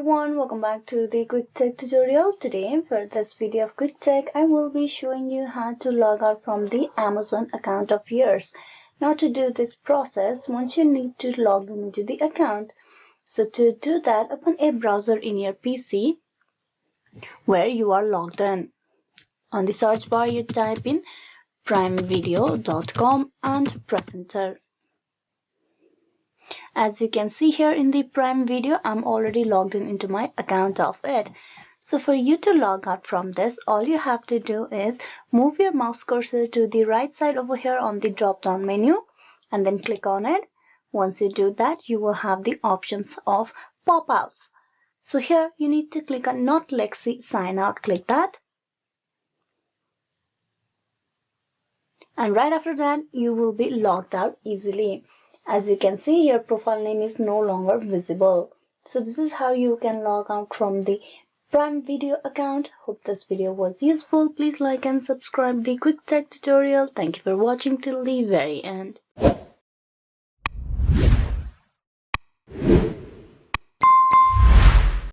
everyone, welcome back to the quick tech tutorial. Today for this video of quick tech I will be showing you how to log out from the Amazon account of yours. Now to do this process, once you need to log into the account. So to do that, open a browser in your PC where you are logged in. On the search bar you type in primevideo.com and press enter. As you can see here in the Prime Video, I'm already logged in into my account of it. So for you to log out from this, all you have to do is move your mouse cursor to the right side over here on the drop down menu and then click on it. Once you do that, you will have the options of pop-outs. So here you need to click on Not Lexi Sign Out. Click that. And right after that, you will be logged out easily. As you can see, your profile name is no longer visible. So this is how you can log out from the Prime Video account. Hope this video was useful. Please like and subscribe the quick tech tutorial. Thank you for watching till the very end.